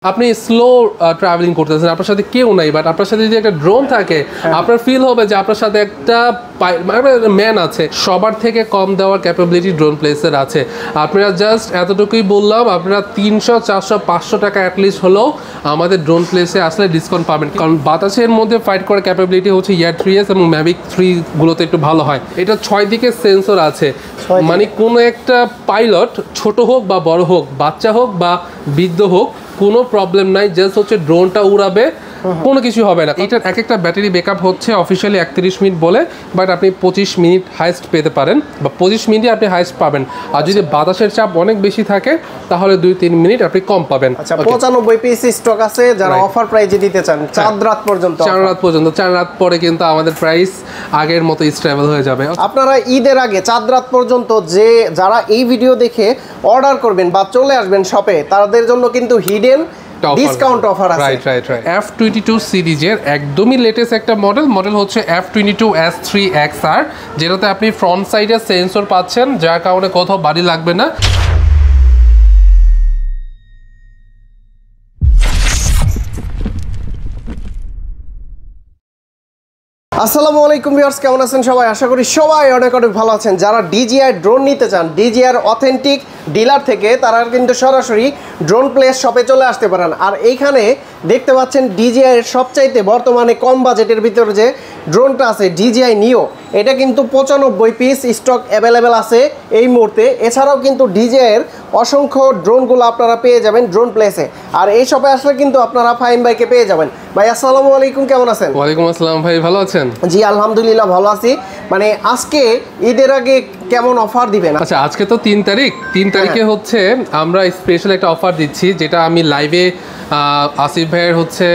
আপনি slow travelling করতেছেন, আপনার সাথে কেউ নাই, বাট আপনার সাথে যদি একটা ড্রোন থাকে আপনার ফিল হবে যে আপনার সাথে একটা ম্যান আছে। সবার থেকে কম দেওয়ার ক্যাপাবিলিটি ড্রোন প্লেসের আছে। আপনারা জাস্ট এতটুকুই বললাম, আপনারা 300, 400, 500 টাকা অ্যাটলিস্ট হলেও আমাদের ড্রোন প্লেসে আসলে ডিসকাউন্ট পাবেন। কারণ বাতাসের মধ্যে ফাইট করার ক্যাপাবিলিটি হচ্ছে ইয়ার 3s এবং ম্যাভিক 3 গুলোতে একটু ভালো হয়। এটা 6 দিকে সেন্সর আছে, মানে কোনো একটা পাইলট ছোট হোক বা বড় হোক, বাচ্চা হোক বা বৃদ্ধ হোক, কোনো প্রবলেম নাই। জাস্ট হচ্ছে ড্রোনটা উড়াবে, কোনো কিছু হবে না। এটার এক একটা ব্যাটারি ব্যাকআপ হচ্ছে অফিসিয়ালি 31 মিনিট বলে, বাট আপনি 25 মিনিট হাইস্ট পেতে পারেন, বা 25 মিনিটে আপনি হাইস্ট পাবেন। আর যদি বাতাসের চাপ অনেক বেশি থাকে তাহলে 2-3 মিনিট আপনি কম পাবেন। আচ্ছা, 95 পিস স্টক আছে যারা অফার প্রাইসে দিতে চান 4 রাত পর্যন্ত। 4 রাত পর্যন্ত, 4 রাত পরে কিন্তু আমাদের প্রাইস আগের মতো স্টেবল হয়ে যাবে। আপনারা ঈদের আগে 4 রাত পর্যন্ত যারা এই ভিডিও দেখে অর্ডার করবেন বা চলে আসবেন শপে, তাদের জন্য কিন্তু হিডেন ডিসকাউন্ট অফার আছে। রাইট। F22 সিরিজের একদমই লেটেস্ট একটা মডেল হচ্ছে F22S3XR, যেটাতে আপনি ফ্রন্ট সাইডে সেন্সর পাচ্ছেন, যার কারণে কোথাও বাড়ি লাগবে না। আসসালামু আলাইকুম ভিউয়ার্স, কেমন আছেন সবাই? আশা করি সবাই অনেক ভালো আছেন। যারা DJI ড্রোন নিতে চান DJI অথেন্টিক ডিলার থেকে, তারা কিন্তু সরাসরি ড্রোন প্লেস শপে চলে আসতে পারেন। আর এইখানে দেখতে পাচ্ছেন DJI এর সবচাইতে বর্তমানে কম বাজেটের ভিতরে যে ড্রোনটা আছে DJI নিও, এটা কিন্তু 95 পিস স্টক অ্যাভেলেবেল আছে এই মুহূর্তে। এছাড়াও কিন্তু DJI এর অসংখ্য ড্রোনগুলো আপনারা পেয়ে যাবেন ড্রোন প্লেসে। আর এই শপে আসলে কিন্তু আপনারা ফাহিম ভাইকে পেয়ে যাবেন। ভাই আসসালামু আলাইকুম, কেমন আছেন? ওয়ালাইকুম আসসালাম ভাই, ভালো আছেন? জি আলহামদুলিল্লাহ ভালো আছি। মানে আজকে ঈদের আগে কেমন অফার দিবেন? আচ্ছা, আজকে তো 3 তারিখে হচ্ছে আমরা স্পেশাল একটা অফার দিচ্ছি, যেটা আমি লাইভে আসিফ ভাইয়ের হচ্ছে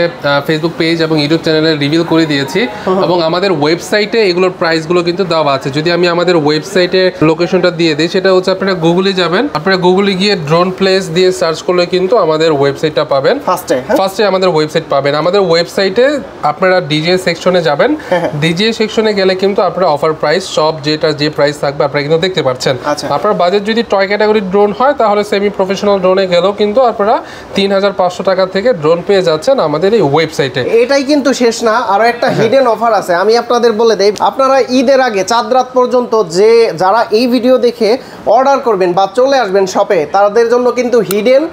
ফেসবুক পেজ এবং ইউটিউব চ্যানেলে রিভিল করে দিয়েছি, এবং আমাদের ওয়েবসাইটে এগুলোর প্রাইসগুলো কিন্তু দেওয়া আছে। যদি আমি আমাদের ওয়েবসাইটে লোকেশনটা দিয়ে দিই, সেটা হচ্ছে আপনারা গুগলে যাবেন, আপনারা গুগলে গিয়ে ড্রোন প্লেস দিয়ে সার্চ করলে কিন্তু আমাদের ওয়েবসাইটটা পাবেন। ফার্স্টে আমাদের ওয়েবসাইট পাবেন। আমাদের ওয়েবসাইটে আপনারা DJI সেকশনে যাবেন, DJI সেকশনে গেলে কিন্তু আপনারা অফার প্রাইস সব যে প্রাইস থাকবে আপনারা কিন্তু দেখতে পাচ্ছেন। আপনার বাজেট যদি টয় ক্যাটাগরির ড্রোন হয়, তাহলে সেমি প্রফেশনাল ড্রোনে গেলেও কিন্তু আপনারা 3500 টাকা থেকে ড্রোন পেয়ে যাচ্ছেন আমাদের এই ওয়েবসাইটে। এটাই কিন্তু শেষ না, আরো একটা হিডেন অফার আছে, আমি আপনাদের বলে দেই। আপনারা ঈদের আগে 4 রাত পর্যন্ত যারা এই ভিডিও দেখে অর্ডার করবেন বা চলে আসবেন শপে, তাদের জন্য কিন্তু হিডেন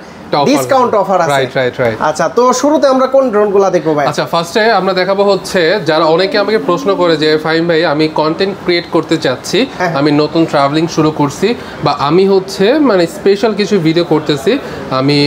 ডিসকাউন্ট অফার আছে। রাইট। আচ্ছা, তো শুরুতে আমরা কোন ড্রোনগুলো দেখবো ভাই? আচ্ছা, ফার্স্টে আমরা দেখাবো হচ্ছে, যারা অনেকে আমাকে প্রশ্ন করে যে ফাহিম ভাই আমি কন্টেন্ট ক্রিয়েট করতে চাচ্ছি, আমি নতুন ট্রাভেলিং শুরু করছি, বা আমি হচ্ছে মানে স্পেশাল কিছু ভিডিও করতেছি, আমি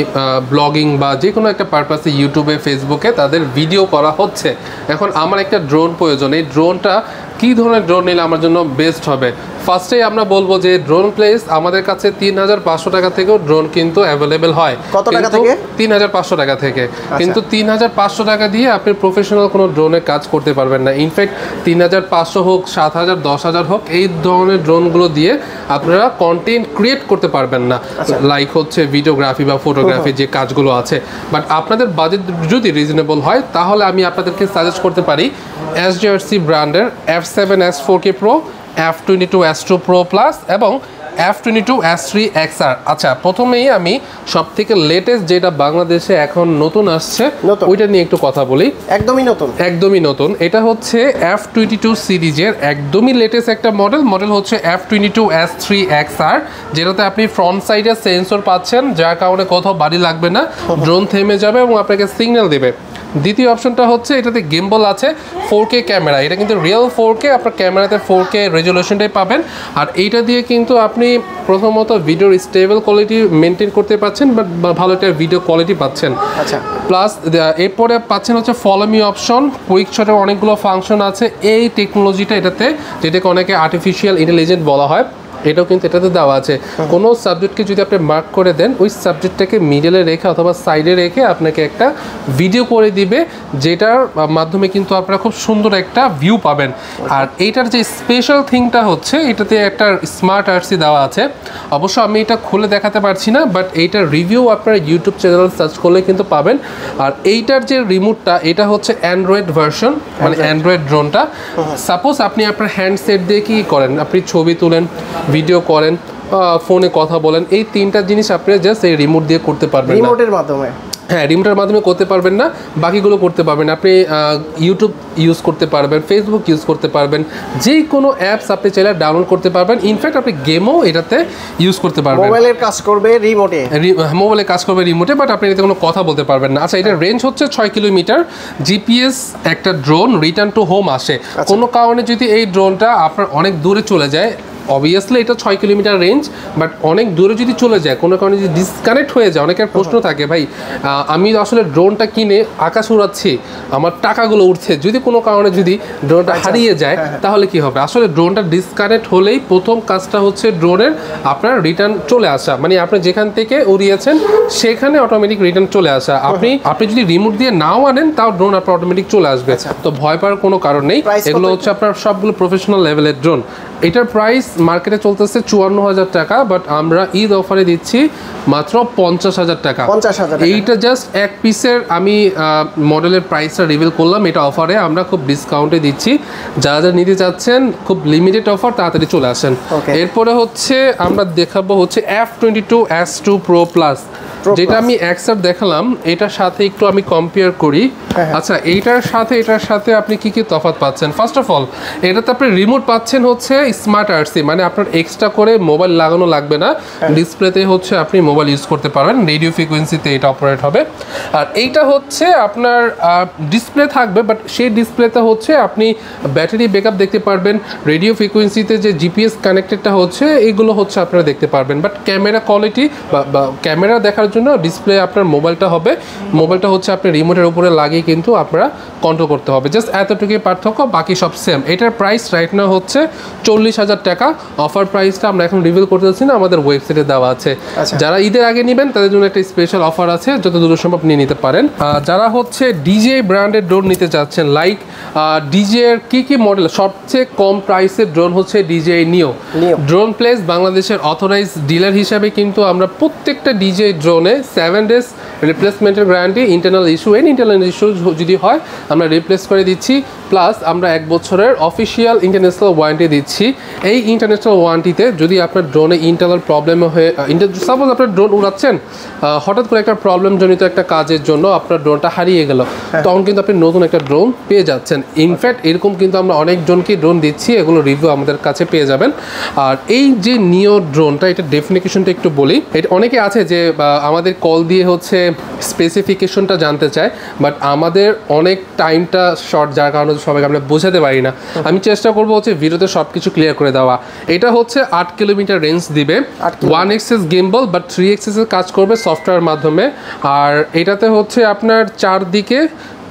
ব্লগিং বা যে কোনো একটা পারপাসে ইউটিউবে ফেসবুকে তাদের ভিডিও করা হচ্ছে, এখন আমার একটা ড্রোন প্রয়োজন। এই ড্রোনটা কী ধরনের ড্রোন নিলে আমার জন্য বেস্ট হবে? ফার্স্টে আমরা বলবো যে ড্রোন প্লেস আমাদের কাছে 3500 টাকা থেকেও ড্রোন কিন্তু অ্যাভেলেবেল হয়। কত টাকা থেকে? 3500 টাকা থেকে। কিন্তু 3500 টাকা দিয়ে আপনি প্রফেশনাল কোনো ড্রোনে কাজ করতে পারবেন না। ইনফ্যাক্ট 3500 হোক, 7000, 10000 হোক, এই ধরনের ড্রোনগুলো দিয়ে আপনারা কন্টেন্ট ক্রিয়েট করতে পারবেন না, লাইক হচ্ছে ভিডিওগ্রাফি বা ফটোগ্রাফি যে কাজগুলো আছে। বাট আপনাদের বাজেট যদি রিজনেবল হয়, তাহলে আমি আপনাদেরকে সাজেস্ট করতে পারি SJRC ব্র্যান্ডের F7S 4K Pro, F22S2 Pro Plus এবং F22S3XR। আচ্ছা, প্রথমেই আমি সব থেকে লেটেস্ট যেটা বাংলাদেশে এখন নতুন আসছে ওইটা নিয়ে একটু কথা বলি। একদমই নতুন। এটা হচ্ছে F22 সিরিজের একদমই লেটেস্ট একটা মডেল হচ্ছে F22S3XR, যেটাতে আপনি ফ্রন্ট সাইডে সেন্সর পাচ্ছেন, যার কারণে কোথাও বাড়ি লাগবে না, ড্রোন থেমে যাবে এবং আপনাকে সিগন্যাল দেবে। দ্বিতীয় অপশনটা হচ্ছে এটাতে গিম্বল আছে, 4K ক্যামেরা, এটা কিন্তু রিয়েল 4K, আপনার ক্যামেরাতে 4K রেজলিউশনটাই পাবেন। আর এইটা দিয়ে কিন্তু আপনি প্রথমত ভিডিওর স্টেবল কোয়ালিটি মেনটেন করতে পারছেন, বাট ভালো একটা ভিডিও কোয়ালিটি পাচ্ছেন। আচ্ছা, প্লাস এরপরে পাচ্ছেন হচ্ছে ফলো মি অপশন, কুইক শটের অনেকগুলো ফাংশন আছে এই টেকনোলজিটা এটাতে, যেটাকে অনেকে আর্টিফিশিয়াল ইন্টেলিজেন্স বলা হয়, এটাও কিন্তু এটাতে দেওয়া আছে। কোনো সাবজেক্টকে যদি আপনি মার্ক করে দেন, ওই সাবজেক্টটাকে মিডলে রেখে অথবা সাইডে রেখে আপনাকে একটা ভিডিও করে দিবে, যেটার মাধ্যমে কিন্তু আপনারা খুব সুন্দর একটা ভিউ পাবেন। আর এইটার যে স্পেশাল থিংটা হচ্ছে, এটাতে একটা স্মার্ট RC দেওয়া আছে। অবশ্য আমি এটা খুলে দেখাতে পারছি না, বাট এইটার রিভিউ আপনারা ইউটিউব চ্যানেল সার্চ করলে কিন্তু পাবেন। আর এইটার যে রিমোটটা, এটা হচ্ছে অ্যান্ড্রয়েড ভার্সন, মানে অ্যান্ড্রয়েড ড্রোনটা। সাপোজ আপনি আপনার হ্যান্ডসেট দিয়ে কী করেন, আপনি ছবি তুলেন, ভিডিও করেন, ফোনে কথা বলেন, এই 3টা জিনিস আপনি জাস্ট এই রিমোট দিয়ে করতে পারবেন, রিমোটের মাধ্যমে। হ্যাঁ, রিমোটের মাধ্যমে করতে পারবেন না, বাকিগুলো করতে পারবেন। আপনি ইউটিউব ইউজ করতে পারবেন, ফেসবুক ইউজ করতে পারবেন, যে কোনো অ্যাপস আপনি চাইলে ডাউনলোড করতে পারবেন। ইনফ্যাক্ট আপনি গেমও এটাতে ইউজ করতে পারবেন। মোবাইলের কাজ করবে রিমোটে, মোবাইলে কাজ করবে রিমোটে, বাট আপনি এতে কোনো কথা বলতে পারবেন না। আচ্ছা, এটার রেঞ্জ হচ্ছে 6 কিলোমিটার। জিপিএস একটা ড্রোন রিটার্ন টু হোম আসে। কোনো কারণে যদি এই ড্রোনটা আপনার অনেক দূরে চলে যায়, অবভিয়াসলি এটা 6 কিলোমিটার রেঞ্জ, বাট অনেক দূরে যদি চলে যায়, কোনো কারণে যদি ডিসকানেক্ট হয়ে যায়, অনেকের প্রশ্ন থাকে ভাই আমি আসলে ড্রোনটা কিনে আকাশ উড়াচ্ছি, আমার টাকাগুলো উঠছে, যদি কোনো কারণে যদি ড্রোনটা হারিয়ে যায় তাহলে কি হবে? আসলে ড্রোনটা ডিসকানেক্ট হলেই প্রথম কাজটা হচ্ছে ড্রোনের আপনার রিটার্ন চলে আসা, মানে আপনি যেখান থেকে উড়িয়েছেন সেখানে অটোমেটিক রিটার্ন চলে আসা। আপনি যদি রিমোট দিয়ে নাও আনেন তাও ড্রোন আপনার অটোমেটিক চলে আসবে। তো ভয় পাওয়ার কোনো কারণ নেই। এগুলো হচ্ছে আপনার সবগুলো প্রফেশনাল লেভেলের ড্রোন। এটার প্রাইস মার্কেটে চলতেছে 54,000 টাকা, বাট আমরা ঈদ অফারে দিচ্ছি মাত্র 50,000 টাকা। এইটা জাস্ট এক পিসের আমি মডেলের প্রাইসটা রিভিল করলাম, এটা অফারে আমরা খুব ডিসকাউন্টে দিচ্ছি। যারা যারা নিতে চাচ্ছেন খুব লিমিটেড অফার, তাড়াতাড়ি চলে আসেন। এরপরে হচ্ছে আমরা দেখাবো হচ্ছে F22S2 Pro Plus, যেটা আমি এক্সার দেখালাম, এটার সাথে একটু আমি কম্পেয়ার করি। আচ্ছা, এটার সাথে আপনি কি কি তফাৎ পাচ্ছেন? ফার্স্ট অফ অল, এটাতে আপনি রিমোট পাচ্ছেন হচ্ছে স্মার্ট আরসি, মানে আপনার এক্সট্রা করে মোবাইল লাগানো লাগবে না, ডিসপ্লেতে হচ্ছে আপনি মোবাইল ইউজ করতে পারবেন, রেডিও ফ্রিকোয়েন্সিতে এটা অপারেট হবে। আর এইটা হচ্ছে আপনার ডিসপ্লে থাকবে, বাট সেই ডিসপ্লেতে হচ্ছে আপনি ব্যাটারি ব্যাকআপ দেখতে পারবেন, রেডিও ফ্রিকোয়েন্সিতে যে জিপিএস কানেক্টেডটা হচ্ছে এগুলো হচ্ছে আপনারা দেখতে পারবেন। বাট ক্যামেরা কোয়ালিটি বা ক্যামেরা দেখার জন্য ডিসপ্লে আপনার মোবাইলটা হবে, মোবাইলটা হচ্ছে আপনি রিমোটের উপরে লাগিয়ে কিন্তু আপনারা কন্ট্রোল করতে হবে, জাস্ট এতটুকুই পার্থক্য, বাকি সব সেম। এটার প্রাইস রাইট নাও হচ্ছে 40,000 টাকা। অফার প্রাইসটা আমরা এখন রিভিল করতে যাচ্ছি না, আমাদের ওয়েবসাইটে দেওয়া আছে। যারা ঈদের আগে নেবেন তাদের জন্য একটা স্পেশাল অফার আছে, যত দ্রুত সম্ভব নিয়ে নিতে পারেন। যারা হচ্ছে ডিজে ব্র্যান্ডের ড্রোন নিতে চাচ্ছেন, লাইক ডিজে এর কি মডেল, সবচেয়ে কম প্রাইসের ড্রোন হচ্ছে ডিজে নিও। ড্রোন প্লেস বাংলাদেশের অথরাইজ ডিলার হিসাবে কিন্তু আমরা প্রত্যেকটা ডিজে ড্রোনে 7 days রিপ্লেসমেন্টের গ্যারান্টি, ইন্টারনাল ইস্যু যদি হয় আমরা রিপ্লেস করে দিচ্ছি, প্লাস আমরা 1 বছরের অফিসিয়াল ইন্টারন্যাশনাল ওয়ারেন্টি দিচ্ছি। এই ইন্টারন্যাশনাল ওয়ারেন্টিতে যদি আপনার ড্রোনে ইন্টারনাল প্রবলেম হয়ে, সাপোজ আপনার ড্রোন উড়াচ্ছেন, হঠাৎ করে একটা প্রবলেম জনিত একটা কাজের জন্য আপনার ড্রোনটা হারিয়ে গেল, তখন কিন্তু আপনি নতুন একটা ড্রোন পেয়ে যাচ্ছেন। ইনফ্যাক্ট এরকম কিন্তু আমরা অনেকজনকে ড্রোন দিচ্ছি, এগুলো রিভিউ আমাদের কাছে পেয়ে যাবেন। আর এই যে নিও ড্রোনটা, এটা ডেফিনিকেশনটা একটু বলি। এটা অনেকে আছে যে আমাদের কল দিয়ে হচ্ছে স্পেসিফিকেশনটা জানতে চায়, বাট আমাদের অনেক টাইমটা শর্ট, যার কারণে সবাইকে আমরা বোঝাতে পারি না। আমি চেষ্টা করবো হচ্ছে ভিডিওতে সব কিছু ক্লিয়ার করে দেওয়া। এটা হচ্ছে 8 কিলোমিটার রেঞ্জ দিবে, 1 axis গিম্বল বাট 3 axis কাজ করবে সফটওয়্যার মাধ্যমে। আর এটাতে হচ্ছে আপনার চারদিকে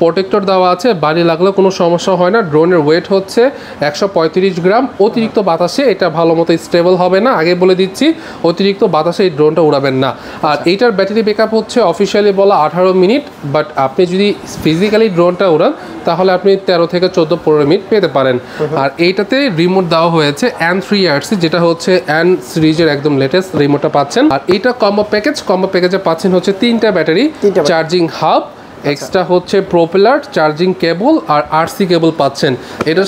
প্রোটেক্টর দেওয়া আছে, বাড়ি লাগলেও কোনো সমস্যা হয় না। ড্রোনের ওয়েট হচ্ছে 135 গ্রাম। অতিরিক্ত বাতাসে এটা ভালো মতো স্টেবল হবে না, আগে বলে দিচ্ছি, অতিরিক্ত বাতাসে এই ড্রোনটা উড়াবেন না। আর এইটার ব্যাটারি ব্যাকআপ হচ্ছে অফিসিয়ালি বলা 18 মিনিট, বাট আপনি যদি ফিজিক্যালি ড্রোনটা উড়ান তাহলে আপনি 13 থেকে 14-15 মিনিট পেতে পারেন। আর এইটাতে রিমোট দেওয়া হয়েছে N3RC, যেটা হচ্ছে N সিরিজের একদম লেটেস্ট রিমোটটা পাচ্ছেন। আর এইটা কম্বো প্যাকেজে পাচ্ছেন হচ্ছে 3টা ব্যাটারি, চার্জিং হাব, এক্সট্রা হচ্ছে প্রোপেলার, চার্জিং কেবল আর আরসি কেবল পাচ্ছেন। এটার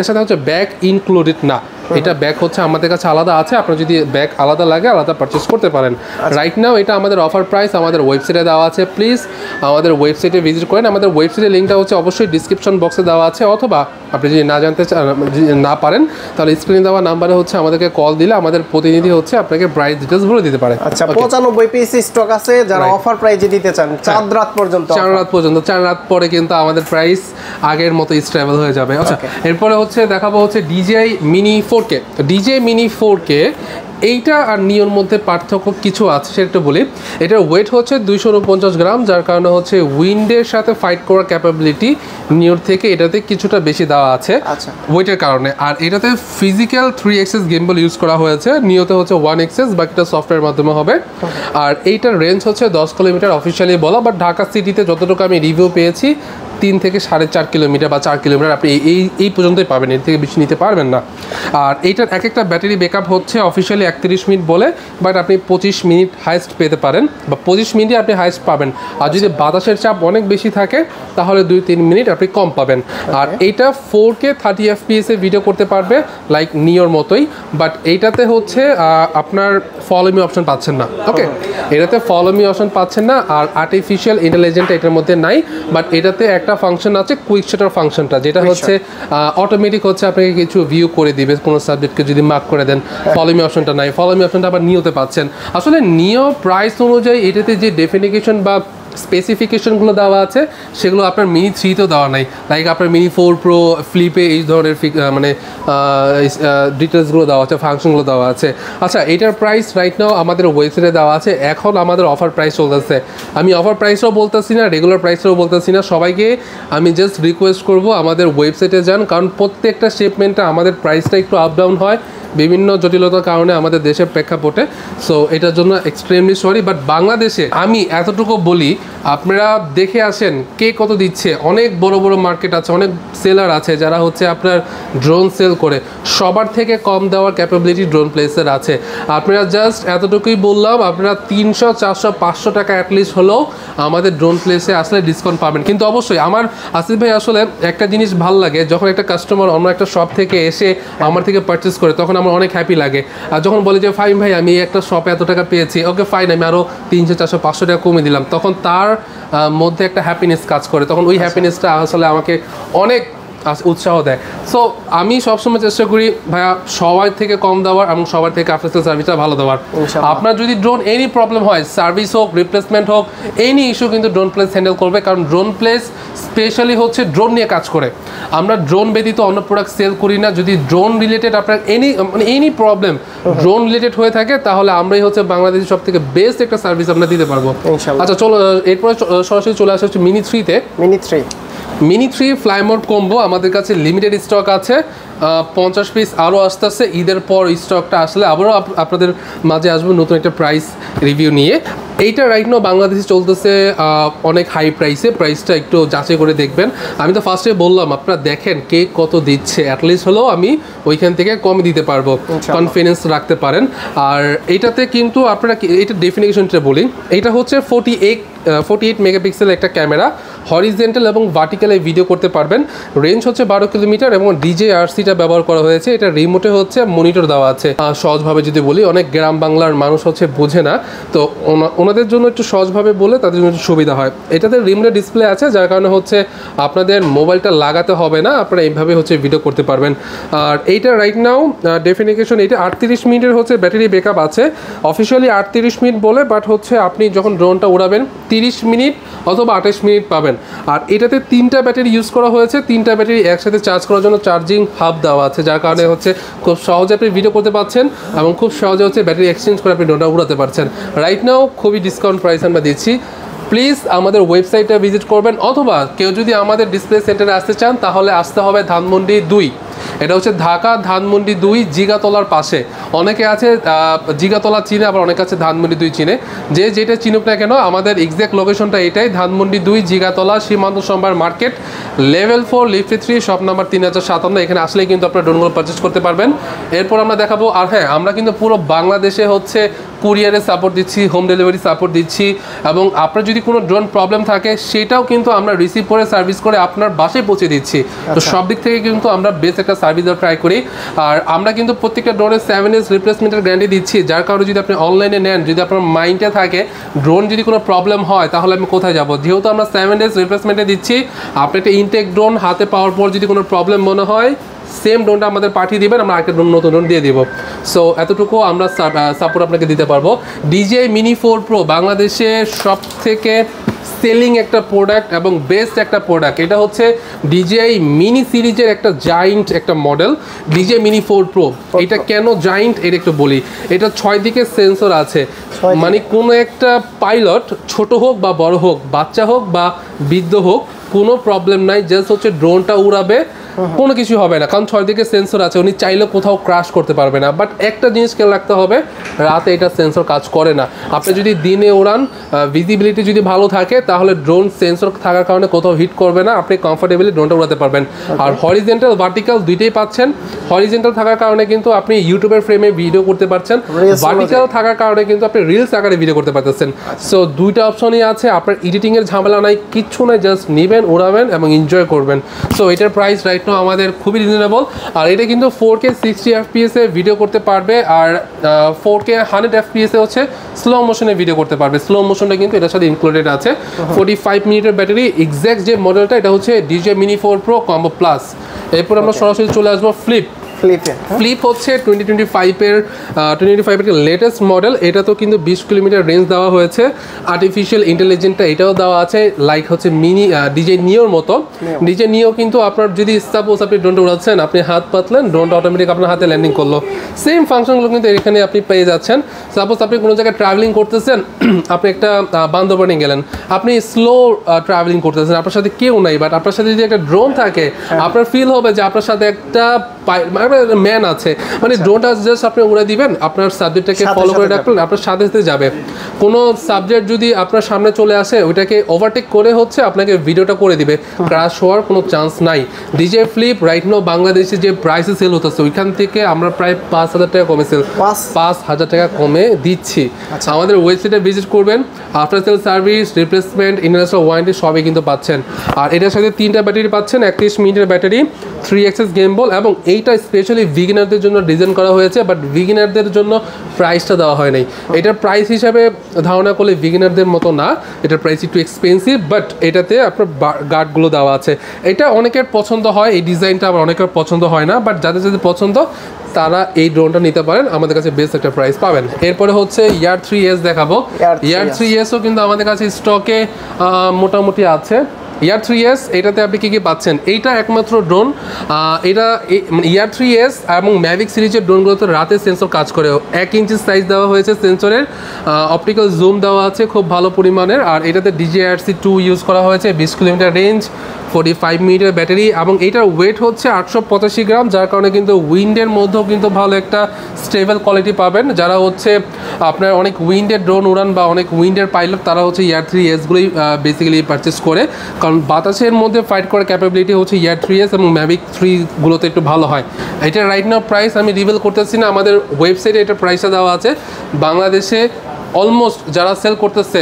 সাথে হচ্ছে ব্যাগ ইনক্লুডেড না, এটা ব্যাগ হচ্ছে আমাদের কাছে আলাদা আছে, আপনার যদি ব্যাগ আলাদা লাগে আলাদা পারচেস করতে পারেন। রাইট নাও এটা আমাদের অফার প্রাইস আমাদের ওয়েবসাইটে দেওয়া আছে, প্লিজ আমাদের ওয়েবসাইটে ভিজিট করেন। আমাদের ওয়েবসাইটের লিঙ্কটা হচ্ছে অবশ্যই ডিসক্রিপশন বক্সে দেওয়া আছে, অথবা আপনি যদি না পারেন তাহলে স্ক্রিনে দেওয়া নাম্বারে হচ্ছে আমাদেরকে কল দিলে আমাদের প্রতিনিধি হচ্ছে আপনাকে প্রাইস ডিটেলস বলে দিতে পারে। আচ্ছা, 95 পিস স্টক আছে, যারা অফার প্রাইসে দিতে চান 4 রাত পর্যন্ত, 4 রাত পরে কিন্তু আমাদের প্রাইস আগের মতো স্টেবল হয়ে যাবে। আচ্ছা, এরপরে হচ্ছে দেখাবো হচ্ছে DJI Mini 4K। DJI Mini 4K এইটা আর নিওর মধ্যে পার্থক্য কিছু আছে সেটা বলি। এটার ওয়েট হচ্ছে 249 গ্রাম, যার কারণে হচ্ছে উইন্ডের সাথে ফাইট করার ক্যাপাবিলিটি নিওর থেকে এটাতে কিছুটা বেশি দেওয়া আছে ওয়েটের কারণে। আর এটাতে ফিজিক্যাল 3 axis গিম্বল ইউজ করা হয়েছে, নিওতে হচ্ছে 1 axis, বাকিটা সফটওয়্যার মাধ্যমে হবে। আর এইটার রেঞ্জ হচ্ছে 10 কিলোমিটার অফিসিয়ালি বলা, বাট ঢাকা সিটিতে যতটুকু আমি রিভিউ পেয়েছি 3 থেকে 4.5 কিলোমিটার বা 4 কিলোমিটার আপনি এই পর্যন্তই পাবেন, এর থেকে বেশি নিতে পারবেন না। আর এইটার এক একটা ব্যাটারি ব্যাকআপ হচ্ছে অফিসিয়ালি 31 মিনিট বলে, বাট আপনি 25 মিনিট হাইস্ট পেতে পারেন বা 25 মিনিটে আপনি হাইস্ট পাবেন। আর যদি বাতাসের চাপ অনেক বেশি থাকে তাহলে 2-3 মিনিট আপনি কম পাবেন। আর এইটা 4K 30 FPS এ ভিডিও করতে পারবে লাইক নিওর মতোই, বাট এইটাতে হচ্ছে আপনার ফলো মি অপশন পাচ্ছেন না। ওকে, এটাতে ফলো মি অপশন পাচ্ছেন না, আর আর্টিফিশিয়াল ইন্টেলিজেন্স এটার মধ্যে নাই, বাট এটাতে একটা ফাংশন আছে কুইক শাটার ফাংশনটা, যেটা হচ্ছে অটোমেটিক হচ্ছে আপনাকে কিছু ভিউ করে দিবে কোনো সাবজেক্টকে যদি মার্ক করে দেন। ফলো মি অপশনটা নাই, ফলো মি অপশনটা আবার নিওতে পাচ্ছেন। আসলে নিও প্রাইস অনুযায়ী এটাতে যে ডেফিনিকেশন বা স্পেসিফিকেশনগুলো দেওয়া আছে সেগুলো আপনার মিনি 3তেও দেওয়া নাই, লাইক আপনার মিনি 4 প্রো ফ্লিপে এই ধরনের মানে ডিটেলসগুলো দেওয়া আছে, ফাংশনগুলো দেওয়া আছে। আচ্ছা, এটার প্রাইস রাইট নাও আমাদের ওয়েবসাইটে দেওয়া আছে। এখন আমাদের অফার প্রাইস চলতেছে, আমি অফার প্রাইসও বলতেছি না, রেগুলার প্রাইসও বলতেছি না। সবাইকে আমি জাস্ট রিকোয়েস্ট করব আমাদের ওয়েবসাইটে যান, কারণ প্রত্যেকটা শিপমেন্টে আমাদের প্রাইসটা একটু আপ ডাউন হয় বিভিন্ন জটিলতার কারণে আমাদের দেশের প্রেক্ষাপটে। সো এটার জন্য এক্সট্রিমলি সরি, বাট বাংলাদেশে আমি এতটুকু বলি, আপনারা দেখে আসেন কে কত দিচ্ছে। অনেক বড় বড় মার্কেট আছে, অনেক সেলার আছে যারা হচ্ছে আপনার ড্রোন সেল করে, সবার থেকে কম দেওয়ার ক্যাপাবিলিটি ড্রোন প্লেসের আছে। আপনারা জাস্ট এতটুকুই বললাম, আপনারা 300, 400, 500 টাকা অ্যাটলিস্ট হলেও আমাদের ড্রোন প্লেসে আসলে ডিসকাউন্ট পাবেন। কিন্তু অবশ্যই আমার আসিফ ভাই আসলে একটা জিনিস ভালো লাগে, যখন একটা কাস্টমার অন্য একটা শপ থেকে এসে আমার থেকে পারচেস করে তখন আমার অনেক হ্যাপি লাগে। আর যখন বলে যে ফাইন ভাই আমি একটা শপে এত টাকা পেয়েছি, ওকে ফাইন আমি আরও 300, 400, 500 টাকা কমিয়ে দিলাম, তখন তার মধ্যে একটা হ্যাপিনেস কাজ করে, তখন ওই হ্যাপিনেসটা আসলে আমাকে অনেক উৎসাহ দেয়। সো আমি সবসময় চেষ্টা করি ভাইয়া সবার থেকে কম দেওয়ার এবং সবার থেকে আফটার সেল সার্ভিসটা ভালো দেওয়ার। আপনার যদি ড্রোন এনি প্রবলেম হয়, সার্ভিস হোক, রিপ্লেসমেন্ট হোক, এনি ইস্যু কিন্তু ড্রোন প্লেস হ্যান্ডেল করবে, কারণ ড্রোন প্লেস স্পেশালি হচ্ছে ড্রোন নিয়ে কাজ করে। আমরা ড্রোন ব্যতীত অন্য প্রোডাক্ট সেল করি না। যদি ড্রোন রিলেটেড আপনার এনি প্রবলেম ড্রোন রিলেটেড হয়ে থাকে তাহলে আমরাই হচ্ছে বাংলাদেশের সব থেকে বেস্ট একটা সার্ভিস আমরা দিতে পারবো। আচ্ছা চলো এরপরে সরাসরি চলে আসা হচ্ছে মিনি 3-তে। মিনি 3 ফ্লাই মোড কম্বো আমাদের কাছে লিমিটেড স্টক আছে, 50 পিস আরও আসতেছে। ঈদের পর স্টকটা আসলে আবারও আপনাদের মাঝে আসবো নতুন একটা প্রাইস রিভিউ নিয়ে। এইটা রাইট নাও বাংলাদেশে চলতেছে অনেক হাই প্রাইসে, প্রাইসটা একটু যাচাই করে দেখবেন। আমি তো ফার্স্টে বললাম আপনারা দেখেন কে কত দিচ্ছে, অ্যাটলিস্ট হলেও আমি ওইখান থেকে কমে দিতে পারবো, কনফিডেন্স রাখতে পারেন। আর এইটাতে কিন্তু আপনারা এটা ডেফিনিশনটা বলি, এটা হচ্ছে 48 মেগাপিক্সেল একটা ক্যামেরা, হরিজেন্টাল এবং ভার্টিক্যালে ভিডিও করতে পারবেন। রেঞ্জ হচ্ছে 12 কিলোমিটার এবং DJI-RCটা ব্যবহার করা হয়েছে। এটা রিমোটে হচ্ছে মনিটর দেওয়া আছে। সহজভাবে যদি বলি, অনেক গ্রাম বাংলার মানুষ হচ্ছে বোঝে না, তো ওনাদের জন্য একটু সহজভাবে বলে তাদের জন্য একটু সুবিধা হয়। এটাতে রিমোটে ডিসপ্লে আছে, যার কারণে হচ্ছে আপনাদের মোবাইলটা লাগাতে হবে না, আপনারা এইভাবে হচ্ছে ভিডিও করতে পারবেন। আর এইটা রাইট নাও ডেফিনিকেশন, এটা 38 মিনিটের হচ্ছে ব্যাটারি ব্যাকআপ আছে। অফিসিয়ালি 38 মিনিট বলে, বাট হচ্ছে আপনি যখন ড্রোনটা উড়াবেন 30 মিনিট অথবা 28 মিনিট পাবেন। আর এটাতে 3টা ব্যাটারি ইউজ করা হয়েছে, 3টা ব্যাটারি একসাথে চার্জ করার জন্য চার্জিং হাব দেওয়া আছে, যার কারণে হচ্ছে খুব সহজে আপনি ভিডিও করতে পারছেন এবং খুব সহজে হচ্ছে ব্যাটারি এক্সচেঞ্জ করে আপনি ড্রোনটা উড়াতে পারছেন। রাইট নাও খুবই ডিসকাউন্ট প্রাইস আমরা দিচ্ছি। প্লিজ আমাদের ওয়েবসাইটটা ভিজিট করবেন, অথবা কেউ যদি আমাদের ডিসপ্লে সেন্টারে আসতে চান তাহলে আসতে হবে ধানমন্ডি 2। এটা হচ্ছে ঢাকা ধানমন্ডি 2 জিগাতলার পাশে। অনেকে আছে জিগাতলা চিনে, আবার অনেকে আছে ধানমন্ডি 2 চিনে। যে যেটা চিনুক না কেন, আমাদের এক্সাক্ট লোকেশনটা এটাই, ধানমন্ডি 2 জিগাতলা সীমান্ত সম্ভার market, level 4 lift 3 shop number 3057। এখানে আসলেই কিন্তু আপনারা ড্রোনগুলো পারচেস করতে পারবেন। এরপর আমরা দেখাবো, আর হ্যাঁ আমরা কিন্তু পুরো বাংলাদেশে হচ্ছে কুরিয়ারের সাপোর্ট দিচ্ছি, হোম ডেলিভারি সাপোর্ট দিচ্ছি, এবং আপনার যদি কোনো ড্রোন প্রবলেম থাকে সেটাও কিন্তু আমরা রিসিভ করে সার্ভিস করে আপনার বাসায় পৌঁছে দিচ্ছি। তো সব দিক থেকে কিন্তু আমরা বেস্ট একটা সার্ভিস দেওয়ার ট্রাই করি। আর আমরা কিন্তু প্রত্যেকটা ড্রোনের 7 years রিপ্লেসমেন্টের গ্যারান্টি দিচ্ছি, যার কারণে যদি আপনি অনলাইনে নেন, যদি আপনার মাইন্ডে থাকে ড্রোন যদি কোনো প্রবলেম হয় তাহলে আমি কোথায় যাব, যেহেতু আমরা 7 years রিপ্লেসমেন্টে দিচ্ছি, আপনি একটা ইনটেক ড্রোন হাতে পাওয়ার পর যদি কোনো প্রবলেম মনে হয় সেম ড্রোনটা আমাদের পাঠিয়ে দিবেন, আমরা আরেকটা নতুন ড্রোন দিয়ে দিব। সো এতটুকু আমরা সাপোর্ট আপনাকে দিতে পারবো। DJI Mini 4 Pro বাংলাদেশের সব থেকে সেলিং একটা প্রোডাক্ট এবং বেস্ট একটা প্রোডাক্ট। এটা হচ্ছে DJI মিনি সিরিজের একটা জায়েন্ট একটা মডেল, DJI Mini 4 Pro। এটা কেন জায়েন্ট এটা একটু বলি। এটা 6 দিকে সেন্সর আছে, মানে কোনো একটা পাইলট ছোট হোক বা বড় হোক, বাচ্চা হোক বা বৃদ্ধ হোক, কোনো প্রবলেম নাই, জাস্ট হচ্ছে ড্রোনটা উড়াবে, কোনো কিছু হবে না, কারণ 6 দিকে সেন্সর আছে, উনি চাইলে কোথাও ক্রাশ করতে পারবে না। বাট একটা জিনিস খেয়াল রাখতে হবে, রাতে এটা সেন্সর কাজ করে না। আপনি যদি দিনে উড়ান, ভিজিবিলিটি যদি ভালো থাকে, তাহলে ড্রোন সেন্সর থাকার কারণে কোথাও হিট করবে না, আপনি কমফোর্টেবলি ড্রোনটা উড়াতে পারবেন। আর হরিজেন্টাল ভার্টিক্যাল দুইটাই পাচ্ছেন। হরিজেন্টাল থাকার কারণে কিন্তু আপনি ইউটিউবের ফ্রেমে ভিডিও করতে পারছেন, ভার্টিক্যাল থাকার কারণে কিন্তু আপনি রিলস আকারে ভিডিও করতে পারতেছেন। সো দুইটা অপশনই আছে, আপনার এডিটিংয়ের ঝামেলা নাই, কিচ্ছু নাই, জাস্ট নেবেন, উড়াবেন এবং এনজয় করবেন। সো এটার প্রাইস রাইট নাও আমাদের খুবই রিজনেবল। আর এটা কিন্তু 4K 60 FPS এ ভিডিও করতে পারবে, আর 4K 100 FPS এ হচ্ছে স্লো মোশনে ভিডিও করতে পারবে। স্লো মোশনটা কিন্তু এটার সাথে ইনক্লুডেড আছে। 45 মিনিটের ব্যাটারি, এক্স্যাক্ট যে মডেলটা এটা হচ্ছে DJI Mini 4 Pro Combo Plus। এরপর আমরা সরাসরি চলে আসবো ফ্লিপ হচ্ছে 2025 এর লেটেস্ট মডেল। এটা তো কিন্তু 20 কিলোমিটার রেঞ্জ দেওয়া হয়েছে, আর্টিফিশিয়াল ইন্টেলিজেন্সটা এটাও দেওয়া আছে, লাইক হচ্ছে মিনি DJI Neoর মতো। DJI Neo কিন্তু আপনার যদি সাপোজ আপনি ড্রোনটা উড়াচ্ছেন, আপনি হাত পাতলেন, ড্রোনটা অটোমেটিক আপনার হাতে ল্যান্ডিং করলো, সেম ফাংশনগুলো কিন্তু এখানে আপনি পেয়ে যাচ্ছেন। সাপোজ আপনি কোনো জায়গায় ট্রাভেলিং করতেছেন, আপনি একটা বান্দরবানে গেলেন, আপনি স্লো ট্রাভেলিং করতেছেন, আপনার সাথে কেউ নাই, বাট আপনার সাথে যদি একটা ড্রোন থাকে, আপনার ফিল হবে যে আপনার সাথে একটা ম্যান আছে, মানে ড্রোনটা জাস্ট আপনি উড়ে দিবেন, আপনার সাবজেক্টটাকে ফলো করে রাখবেন, আপনার সাথে সাথে যাবে। কোনো সাবজেক্ট যদি আপনার সামনে চলে আসে, ওইটাকে ওভারটেক করে হচ্ছে আপনাকে ভিডিওটা করে দিবে, ক্র্যাশ হওয়ার কোনো চান্স নাই। DJI ফ্লিপ রাইট নাও বাংলাদেশে যে প্রাইসে সেল হতেছে, ওইখান থেকে আমরা প্রায় 5,000 টাকা কমে সেল, 5,000 টাকা কমে দিচ্ছি। আমাদের ওয়েবসাইটে ভিজিট করবেন, after sale service, replacement, international warranty সবই কিন্তু পাচ্ছেন। আর এটার সাথে 3টা ব্যাটারি পাচ্ছেন, 31 মিনিটের ব্যাটারি, 3 axis গেমবল, এবং এইটা স্পেশালি বিগিনারদের জন্য ডিজাইন করা হয়েছে, বাট বিগিনারদের জন্য প্রাইসটা দেওয়া হয় নাই। এটার প্রাইস হিসাবে ধারণা করলে বিগিনারদের মতো না, এটার প্রাইস একটু এক্সপেন্সিভ, বাট এটাতে আপনার গার্ডগুলো দেওয়া আছে। এটা অনেকের পছন্দ হয়, এই ডিজাইনটা আবার অনেকের পছন্দ হয় না, বাট যাদের যাদের পছন্দ তারা এই ড্রোনটা নিতে পারেন, আমাদের কাছে বেস্ট একটা প্রাইস পাবেন। এরপরে হচ্ছে ইয়ার 3S দেখাবো। ইয়ার 3Sও কিন্তু আমাদের কাছে স্টকে মোটামুটি আছে। ইয়ার 3S এটাতে আপনি কী কী পাচ্ছেন, এইটা একমাত্র ড্রোন, এটা ইয়ার 3S এবং ম্যাভিক সিরিজের ড্রোনগুলোতে রাতে সেন্সর কাজ করে। 1 ইঞ্চি সাইজ দেওয়া হয়েছে সেন্সরের, অপটিক্যাল জুম দেওয়া আছে খুব ভালো পরিমাণের, আর এটাতে DJI-RC2 ইউজ করা হয়েছে, 20 কিলোমিটার রেঞ্জ, 45 মিনিটের ব্যাটারি, এবং এইটার ওয়েট হচ্ছে 885 গ্রাম, যার কারণে কিন্তু উইন্ডের মধ্যেও কিন্তু ভালো একটা স্টেবল কোয়ালিটি পাবেন। যারা হচ্ছে আপনার অনেক উইন্ডের ড্রোন উড়ান বা অনেক উইন্ডের পাইলট, তারা হচ্ছে ইয়ার 3Sগুলোই বেসিক্যালি পারচেস করে, কারণ বাতাসের মধ্যে ফাইট করার ক্যাপাবিলিটি হচ্ছে ইয়ার 3S এবং ম্যাভিক 3গুলোতে একটু ভালো হয়। এটা রাইট নাও প্রাইস আমি রিভিল করতেছি না, আমাদের ওয়েবসাইটে এটা প্রাইসটা দেওয়া আছে। বাংলাদেশে অলমোস্ট যারা সেল করতেছে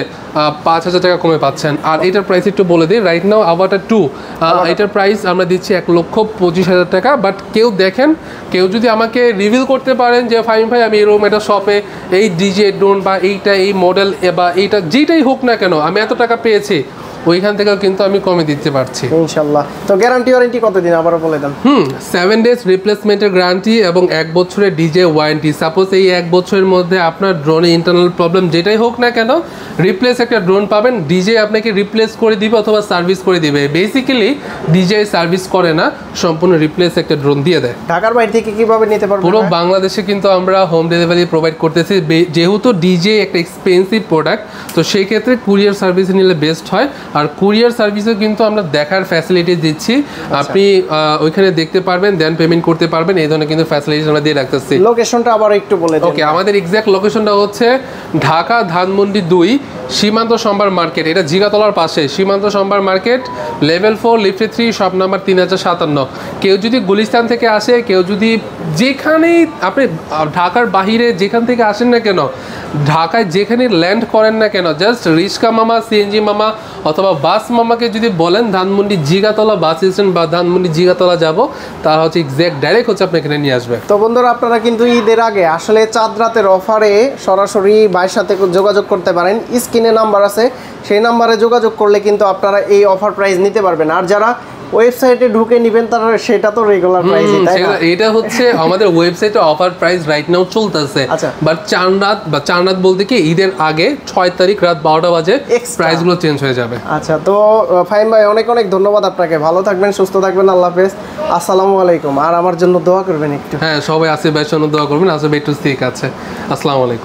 5,000 টাকা কমে পাচ্ছেন। আর এটার প্রাইস একটু বলে দিই, রাইট নাও আভাটার 2 এটার প্রাইস আমরা দিচ্ছি 1,25,000 টাকা। বাট কেউ যদি আমাকে রিভিল করতে পারেন যে ফাইন ভাই আমি এরকম একটা শপে এই DJI ড্রোন বা এইটা এই মডেল বা এইটা যেটাই হোক না কেন আমি এত টাকা পেয়েছি, ওইখান থেকেও কিন্তু আমি কমে দিতে পারছি ইনশাআল্লাহ। তো গ্যারান্টি ওয়ারেন্টি কতদিন আবারও বলে দেন? 7 ডেজ রিপ্লেসমেন্টের গ্যারান্টি এবং 1 বছরের DJI ওয়ারেন্টি। সাপোজ এই 1 বছরের মধ্যে আপনার ড্রোনে ইন্টারনাল প্রবলেম যেটাই হোক না কেন, রিপ্লেস একটা ড্রোন পাবেন, DJI আপনাকে রিপ্লেস করে দিবে অথবা সার্ভিস করে দিবে। বেসিক্যালি DJI সার্ভিস করে না, সম্পূর্ণ রিপ্লেস একটা ড্রোন দিয়ে দেয়। ঢাকার বাইরে থেকে কিভাবে নিতে পারবেন? পুরো বাংলাদেশে কিন্তু আমরা হোম ডেলিভারি প্রোভাইড করতেছি। যেহেতু DJI একটা এক্সপেন্সিভ প্রোডাক্ট, তো সেই ক্ষেত্রে কুরিয়ার সার্ভিস নিলে বেস্ট হয়। আর কুরিয়ার সার্ভিসও কিন্তু আমরা দেখার ফ্যাসিলিটি দিচ্ছি, আপনি ওইখানে দেখতে পারবেন, দেন পেমেন্ট করতে পারবেন, এই ধরনের কিন্তু ফ্যাসিলিটি আমরা দিয়ে রাখতেছি। লোকেশনটা আবার একটু বলে দিন। ওকে, আমাদের এক্স্যাক্ট লোকেশনটা হচ্ছে ঢাকা ধানমন্ডি 2 সীমান্ত সম্ভার মার্কেট, এটা জিগাতলার পাশে সীমান্ত সম্ভার মার্কেট, লেভেল 4 লিফটে 3 শপ নাম্বার 3057। কেউ যদি গুলিস্তান থেকে আসে, কেউ যদি যেখানেই আপনি ঢাকার বাহিরে যেখান থেকে আসেন না কেন, ঢাকায় যেখানে ল্যান্ড করেন না কেন, জাস্ট রিক্সা মামা, CNG মামা অথবা বাস মামাকে যদি বলেন ধানমন্ডি জিগাতলা বাস স্ট্যান্ড বা ধানমন্ডি জিগাতলা যাব, তারা হচ্ছে এক্স্যাক্ট ডাইরেক্ট হচ্ছে আপনাকে এখানে নিয়ে আসবে। তো বন্ধুরা, আপনারা কিন্তু ঈদের আগে আসলে চাঁদ রাতের অফারে সরাসরি ভাইয়ের সাথে যোগাযোগ করতে পারেন। স্ক্রিনে নাম্বার আছে, সেই নাম্বারে যোগাযোগ করলে কিন্তু আপনারা এই অফার প্রাইস নিতে পারবেন। আর যারা ওয়েবসাইটে ঢুকে নেবেন তারা সেটা তো রেগুলার প্রাইসই, তাই না? এটা হচ্ছে আমাদের ওয়েবসাইটে অফার প্রাইস রাইট নাও চলতেছে, বাট চার রাত বলতে কি ঈদের আগে 6 তারিখ রাত 12টা বাজে প্রাইসগুলো চেঞ্জ হয়ে যাবে। আচ্ছা, তো ফাহিম ভাই অনেক অনেক ধন্যবাদ আপনাকে, ভালো থাকবেন, সুস্থ থাকবেন, আল্লাহ হাফেজ, আসসালামু আলাইকুম। আর আমার জন্য দোয়া করবেন একটু। হ্যাঁ, সবাই আসিফ ভাইয়ের জন্য দোয়া করবেন, আসিফ ভাই একটু ঠিক আছে। আসসালামু আলাইকুম।